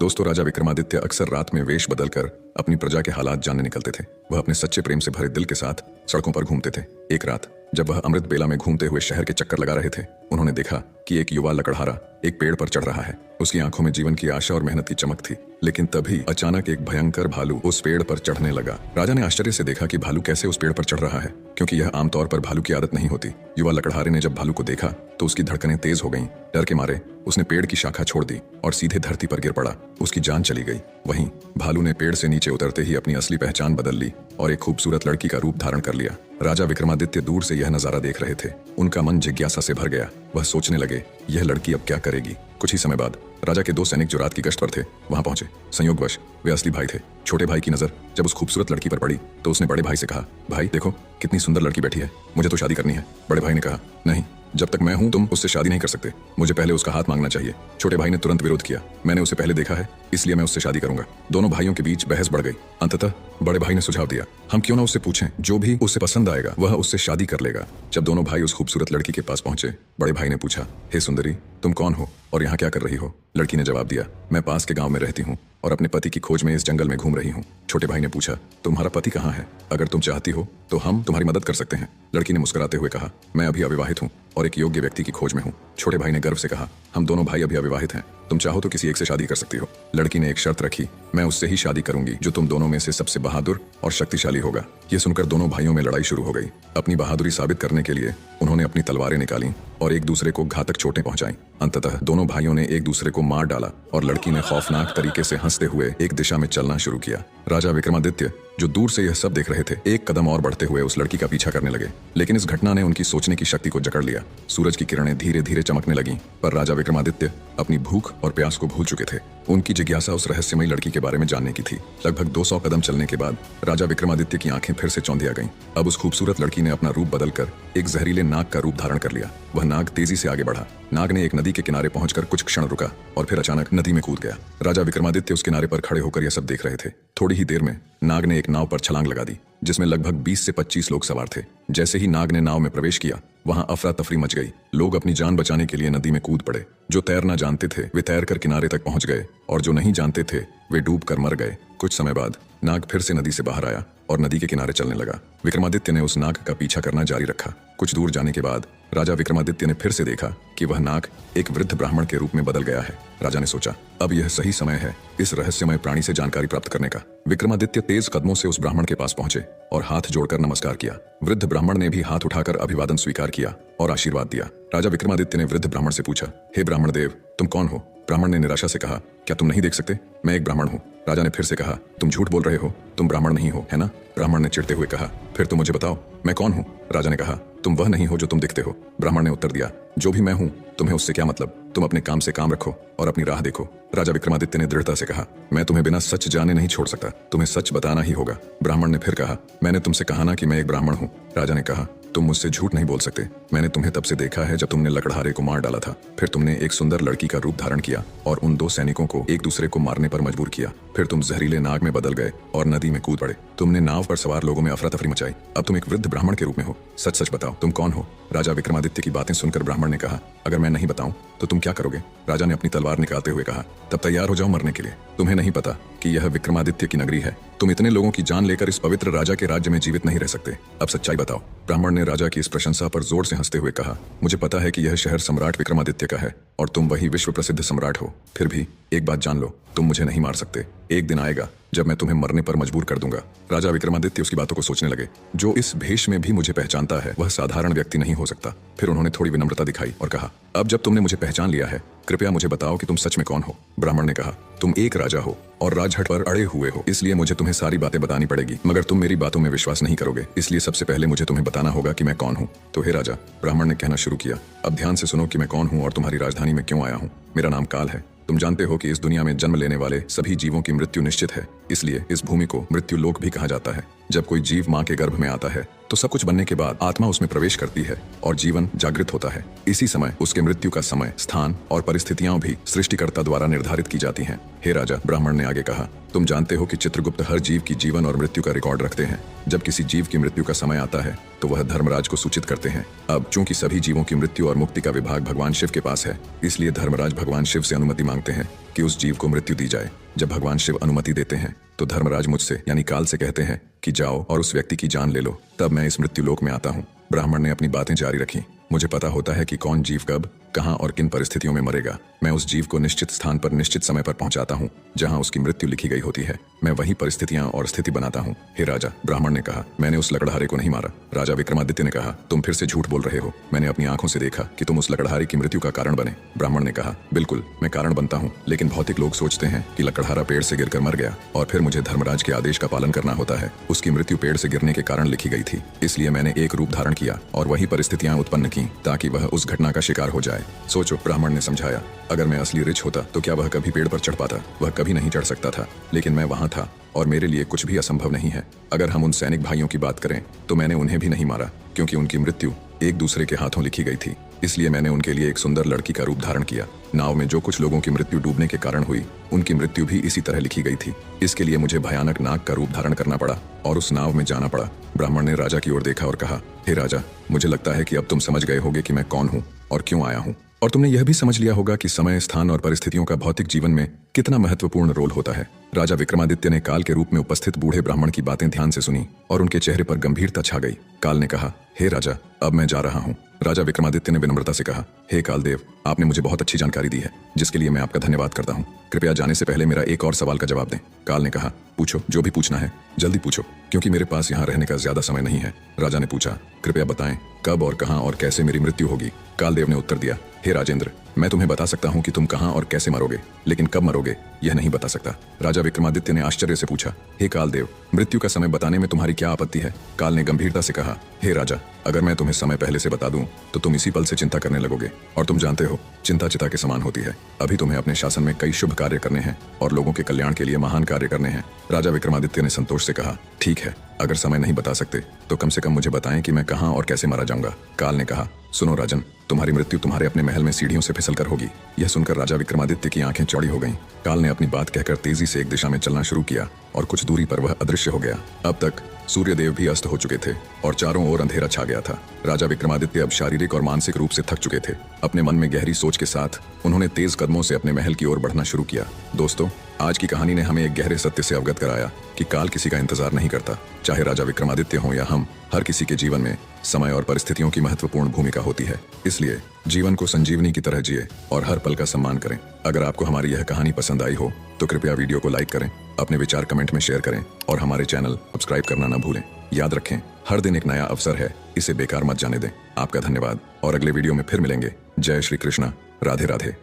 दोस्तों, राजा विक्रमादित्य अक्सर रात में वेश बदलकर अपनी प्रजा के हालात जानने निकलते थे। वह अपने सच्चे प्रेम से भरे दिल के साथ सड़कों पर घूमते थे। एक रात जब वह अमृत बेला में घूमते हुए शहर के चक्कर लगा रहे थे, उन्होंने देखा कि एक युवा लकड़हारा एक पेड़ पर चढ़ रहा है। उसकी आंखों में जीवन की आशा और मेहनत की चमक थी। लेकिन तभी अचानक एक भयंकर भालू उस पेड़ पर चढ़ने लगा। राजा ने आश्चर्य से देखा कि भालू कैसे उस पेड़ पर चढ़ रहा है, क्योंकि यह आमतौर पर भालू की आदत नहीं होती। युवा लकड़हारे ने जब भालू को देखा तो उसकी धड़कनें तेज हो गईं। डर के मारे उसने पेड़ की शाखा छोड़ दी और सीधे धरती पर गिर पड़ा। उसकी जान चली गई। वहीं भालू ने पेड़ से नीचे उतरते ही अपनी असली पहचान बदल ली और एक खूबसूरत लड़की का रूप धारण कर लिया। राजा विक्रमादित्य दूर से यह नजारा देख रहे थे। उनका मन जिज्ञासा से भर गया। वह सोचने लगे, यह लड़की अब क्या करेगी। कुछ ही समय बाद राजा के दो सैनिक जो रात की गश्त पर थे वहां पहुंचे। संयोगवश वे असली भाई थे। छोटे भाई की नजर जब उस खूबसूरत लड़की पर पड़ी तो उसने बड़े भाई से कहा, भाई देखो कितनी सुंदर लड़की बैठी है, मुझे तो शादी करनी है। बड़े भाई ने कहा, नहीं, जब तक मैं हूं तुम उससे शादी नहीं कर सकते। मुझे पहले उसका हाथ मांगना चाहिए। छोटे भाई ने तुरंत विरोध किया, मैंने उसे पहले देखा है, इसलिए मैं उससे शादी करूंगा। दोनों भाइयों के बीच बहस बढ़ गई। अंततः बड़े भाई ने सुझाव दिया, हम क्यों ना उससे पूछें, जो भी उसे पसंद आएगा वह उससे शादी कर लेगा। जब दोनों भाई उस खूबसूरत लड़की के पास पहुंचे, बड़े भाई ने पूछा, हे सुंदरी, तुम कौन हो और यहाँ क्या कर रही हो। लड़की ने जवाब दिया, मैं पास के गांव में रहती हूँ और अपने पति की खोज में इस जंगल में घूम रही हूँ। छोटे भाई ने पूछा, तुम्हारा पति कहाँ है? अगर तुम चाहती हो तो हम तुम्हारी मदद कर सकते हैं। लड़की ने मुस्कुराते हुए कहा, मैं अभी अविवाहित हूँ और एक योग्य व्यक्ति की खोज में हूँ। छोटे भाई ने गर्व से कहा, हम दोनों भाई अभी अविवाहित हैं, तुम चाहो तो किसी एक से शादी कर सकती हो। लड़की ने एक शर्त रखी, मैं उससे ही शादी करूंगी जो तुम दोनों में से सबसे बहादुर और शक्तिशाली होगा। यह सुनकर दोनों भाइयों में लड़ाई शुरू हो गई। अपनी बहादुरी साबित करने के लिए उन्होंने अपनी तलवारें निकाली और एक दूसरे को घातक चोटें पहुंचाई। अंततः दोनों भाइयों ने एक दूसरे को मार डाला और लड़की ने खौफनाक तरीके से हंसते हुए एक दिशा में चलना शुरू किया। राजा विक्रमादित्य जो दूर से यह सब देख रहे थे, एक कदम और बढ़ते हुए उस लड़की का पीछा करने लगे। लेकिन इस घटना ने उनकी सोचने की शक्ति को जकड़ लिया। सूरज की किरणें धीरे धीरे चमकने लगीं, पर राजा विक्रमादित्य अपनी भूख और प्यास को भूल चुके थे। उनकी जिज्ञासा उस रहस्यमयी लड़की के बारे में जानने की थी। लगभग 200 कदम चलने के बाद राजा विक्रमादित्य की आंखें फिर से चौंधिया गईं। अब उस खूबसूरत लड़की ने अपना रूप बदलकर एक जहरीले नाग का रूप धारण कर लिया। वह नाग तेजी से आगे बढ़ा। नाग ने एक नदी के किनारे पहुंचकर कुछ क्षण रुका और फिर अचानक नदी में कूद गया। राजा विक्रमादित्य उस किनारे पर खड़े होकर यह सब देख रहे थे। थोड़ी ही देर में नाग ने एक नाव पर छलांग लगा दी, जिसमें लगभग 20 से 25 लोग सवार थे। जैसे ही नाग ने नाव में प्रवेश किया, वहां अफरा तफरी मच गई। लोग अपनी जान बचाने के लिए नदी में कूद पड़े। जो तैरना जानते थे वे तैरकर किनारे तक पहुंच गए और जो नहीं जानते थे वे डूब कर मर गए। कुछ समय बाद नाग फिर से नदी से बाहर आया और नदी के किनारे चलने लगा। विक्रमादित्य ने उस नाग का पीछा करना जारी रखा। कुछ दूर जाने के बाद राजा विक्रमादित्य ने फिर से देखा कि वह नाग एक वृद्ध ब्राह्मण के रूप में बदल गया है। राजा ने सोचा, अब यह सही समय है इस रहस्यमय प्राणी से जानकारी प्राप्त करने का। विक्रमादित्य तेज कदमों से उस ब्राह्मण के पास पहुंचे और हाथ जोड़कर नमस्कार किया। वृद्ध ब्राह्मण ने भी हाथ उठाकर अभिवादन स्वीकार किया और आशीर्वाद दिया। राजा विक्रमादित्य ने वृद्ध ब्राह्मण से पूछा, हे ब्राह्मण देव, तुम कौन हो? ब्राह्मण ने निराशा से कहा, क्या तुम नहीं देख सकते? मैं एक ब्राह्मण हूँ। राजा ने फिर से कहा, तुम झूठ बोल रहे हो, तुम ब्राह्मण नहीं हो, है ना? ब्राह्मण ने चिढ़ते हुए कहा, फिर तुम मुझे बताओ मैं कौन हूँ? राजा ने कहा, तुम वह नहीं हो जो तुम दिखते हो। ब्राह्मण ने उत्तर दिया, जो भी मैं हूँ तुम्हें उससे क्या मतलब? तुम अपने काम से काम रखो और अपनी राह देखो। राजा विक्रमादित्य ने दृढ़ता से कहा, मैं तुम्हें बिना सच जाने नहीं छोड़ सकता, तुम्हें सच बताना ही होगा। ब्राह्मण ने फिर कहा, मैंने तुमसे कहा ना कि मैं एक ब्राह्मण हूँ। राजा ने कहा, तुम मुझसे झूठ नहीं बोल सकते। मैंने तुम्हें तब से देखा है जब तुमने लकड़हारे को मार डाला था। फिर तुमने एक सुंदर लड़की का रूप धारण किया और उन दो सैनिकों को एक दूसरे को मारने पर मजबूर किया। फिर तुम जहरीले नाग में बदल गए और नदी में कूद पड़े। तुमने नाव पर सवार लोगों में अफरा तफरी मचाई। अब तुम एक वृद्ध ब्राह्मण के रूप में हो। सच सच बताओ, तुम कौन हो? राजा विक्रमादित्य की बातें सुनकर ब्राह्मण ने कहा, अगर मैं नहीं बताऊं तो तुम क्या करोगे? राजा ने अपनी तलवार निकालते हुए कहा, तब तैयार हो जाओ मरने के लिए। तुम्हें नहीं पता कि यह विक्रमादित्य की नगरी है। तुम इतने लोगों की जान लेकर इस पवित्र राजा के राज्य में जीवित नहीं रह सकते। अब सच्चाई बताओ। ब्राह्मण ने राजा की इस प्रशंसा पर जोर से हंसते हुए कहा, मुझे पता है कि यह शहर सम्राट विक्रमादित्य का है और तुम वही विश्व प्रसिद्ध सम्राट हो। फिर भी एक बात जान लो, तुम मुझे नहीं मार सकते। एक दिन आएगा जब मैं तुम्हें मरने पर मजबूर कर दूंगा। राजा विक्रमादित्य उसकी बातों को सोचने लगे। जो इस भेष में भी मुझे पहचानता है वह साधारण व्यक्ति नहीं हो सकता। फिर उन्होंने थोड़ी विनम्रता दिखाई और कहा, अब जब तुमने मुझे पहचान लिया है, कृपया मुझे बताओ कि तुम सच में कौन हो? ब्राह्मण ने कहा, तुम एक राजा हो और राजहट पर अड़े हुए हो, इसलिए मुझे तुम्हें सारी बातें बतानी पड़ेगी, मगर तुम मेरी बातों में विश्वास नहीं करोगे। इसलिए सबसे पहले मुझे तुम्हें बताना होगा कि मैं कौन हूँ। तो हे राजा, ब्राह्मण ने कहना शुरू किया, अब ध्यान से सुनो कि मैं कौन हूँ और तुम्हारी राजधानी में क्यों आया हूँ। मेरा नाम काल है। तुम जानते हो कि इस दुनिया में जन्म लेने वाले सभी जीवों की मृत्यु निश्चित है, इसलिए इस भूमि को मृत्यु लोक भी कहा जाता है। जब कोई जीव माँ के गर्भ में आता है तो सब कुछ बनने के बाद आत्मा उसमें प्रवेश करती है और जीवन जागृत होता है। इसी समय उसके मृत्यु का समय, स्थान और परिस्थितियां भी सृष्टिकर्ता द्वारा निर्धारित की जाती हैं। हे राजा, ब्राह्मण ने आगे कहा, तुम जानते हो कि चित्रगुप्त हर जीव की जीवन और मृत्यु का रिकॉर्ड रखते हैं। जब किसी जीव की मृत्यु का समय आता है तो वह धर्मराज को सूचित करते हैं। अब चूंकि सभी जीवों की मृत्यु और मुक्ति का विभाग भगवान शिव के पास है, इसलिए धर्मराज भगवान शिव से अनुमति मांगते हैं कि उस जीव को मृत्यु दी जाए। जब भगवान शिव अनुमति देते हैं तो धर्मराज मुझसे यानी काल से कहते हैं कि जाओ और उस व्यक्ति की जान ले लो। तब मैं इस मृत्यु लोक में आता हूँ। ब्राह्मण ने अपनी बातें जारी रखी। मुझे पता होता है कि कौन जीव कब, कहां और किन परिस्थितियों में मरेगा। मैं उस जीव को निश्चित स्थान पर निश्चित समय पर पहुंचाता हूं जहां उसकी मृत्यु लिखी गई होती है। मैं वही परिस्थितियां और स्थिति बनाता हूं। हे राजा, ब्राह्मण ने कहा, मैंने उस लकड़हारे को नहीं मारा। राजा विक्रमादित्य ने कहा, तुम फिर से झूठ बोल रहे हो। मैंने अपनी आंखों से देखा कि तुम उस लकड़हारे की मृत्यु का कारण बने। ब्राह्मण ने कहा, बिल्कुल मैं कारण बनता हूँ, लेकिन भौतिक लोग सोचते हैं कि लकड़हारा पेड़ से गिरकर मर गया और फिर मुझे धर्मराज के आदेश का पालन करना होता है। उसकी मृत्यु पेड़ से गिरने के कारण लिखी गई थी, इसलिए मैंने एक रूप धारण किया और वही परिस्थितियां उत्पन्न की ताकि वह उस घटना का शिकार हो जाए। सोचो, ब्राह्मण ने समझाया, अगर मैं असली रिच होता तो क्या वह कभी पेड़ पर चढ़ पाता? वह कभी नहीं चढ़ सकता था, लेकिन मैं वहां था और मेरे लिए कुछ भी असंभव नहीं है। अगर हम उन सैनिक भाइयों की बात करें तो मैंने उन्हें भी नहीं मारा, क्योंकि उनकी मृत्यु एक दूसरे के हाथों लिखी गई थी। इसलिए मैंने उनके लिए एक सुंदर लड़की का रूप धारण किया। नाव में जो कुछ लोगों की मृत्यु डूबने के कारण हुई, उनकी मृत्यु भी इसी तरह लिखी गई थी। इसके लिए मुझे भयानक नाग का रूप धारण करना पड़ा और उस नाव में जाना पड़ा। ब्राह्मण ने राजा की ओर देखा और कहा, हे राजा, मुझे लगता है कि अब तुम समझ गए होगे कि मैं कौन हूँ और क्यों आया हूँ, और तुमने यह भी समझ लिया होगा कि समय, स्थान और परिस्थितियों का भौतिक जीवन में कितना महत्वपूर्ण रोल होता है। राजा विक्रमादित्य ने काल के रूप में उपस्थित बूढ़े ब्राह्मण की बातें ध्यान से सुनी और उनके चेहरे पर गंभीरता छा गई। काल ने कहा, हे राजा, अब मैं जा रहा हूँ। राजा विक्रमादित्य ने विनम्रता से कहा, हे कालदेव, आपने मुझे बहुत अच्छी जानकारी दी है, जिसके लिए मैं आपका धन्यवाद करता हूँ। कृपया जाने से पहले मेरा एक और सवाल का जवाब दें। काल ने कहा, पूछो, जो भी पूछना है जल्दी पूछो, क्योंकि मेरे पास यहाँ रहने का ज्यादा समय नहीं है। राजा ने पूछा, कृपया बताएं कब और कहाँ और कैसे मेरी मृत्यु होगी। कालदेव ने उत्तर दिया, हे राजेंद्र, मैं तुम्हें बता सकता हूँ कि तुम कहाँ और कैसे मरोगे, लेकिन कब मरोगे यह नहीं बता सकता। राजा विक्रमादित्य ने आश्चर्य से पूछा, हे कालदेव, मृत्यु का समय बताने में तुम्हारी क्या आपत्ति है? काल ने गंभीरता से कहा, हे राजा, अगर मैं तुम्हें समय पहले से बता दूं तो तुम इसी पल से चिंता करने लगोगे, और तुम जानते हो चिंता चिता के समान होती है। अभी तुम्हें अपने शासन में कई शुभ कार्य करने हैं और लोगों के कल्याण के लिए महान कार्य करने हैं। राजा विक्रमादित्य ने संतोष से कहा, ठीक है, अगर समय नहीं बता सकते तो कम से कम मुझे बताएं कि मैं कहाँ और कैसे मारा जाऊंगा। काल ने कहा, सुनो राजन, तुम्हारी मृत्यु तुम्हारे अपने महल में सीढ़ियों से फिसलकर होगी। यह सुनकर राजा विक्रमादित्य की आंखें चौड़ी हो गईं। काल ने अपनी बात कहकर तेजी से एक दिशा में चलना शुरू किया और कुछ दूरी पर वह अदृश्य हो गया। अब तक सूर्यदेव भी अस्त हो चुके थे और चारों ओर अंधेरा छा गया था। राजा विक्रमादित्य अब शारीरिक और मानसिक रूप से थक चुके थे। अपने मन में गहरी सोच के साथ उन्होंने तेज कदमों से अपने महल की ओर बढ़ना शुरू किया। दोस्तों, आज की कहानी ने हमें एक गहरे सत्य से अवगत कराया कि काल किसी का इंतजार नहीं करता। चाहे राजा विक्रमादित्य हो या हम, हर किसी के जीवन में समय और परिस्थितियों की महत्वपूर्ण भूमिका होती है। इसलिए जीवन को संजीवनी की तरह जिए और हर पल का सम्मान करें। अगर आपको हमारी यह कहानी पसंद आई हो तो कृपया वीडियो को लाइक करें, अपने विचार कमेंट में शेयर करें और हमारे चैनल सब्सक्राइब करना न भूलें। याद रखें, हर दिन एक नया अवसर है, इसे बेकार मत जाने दें। आपका धन्यवाद और अगले वीडियो में फिर मिलेंगे। जय श्री कृष्णा, राधे राधे।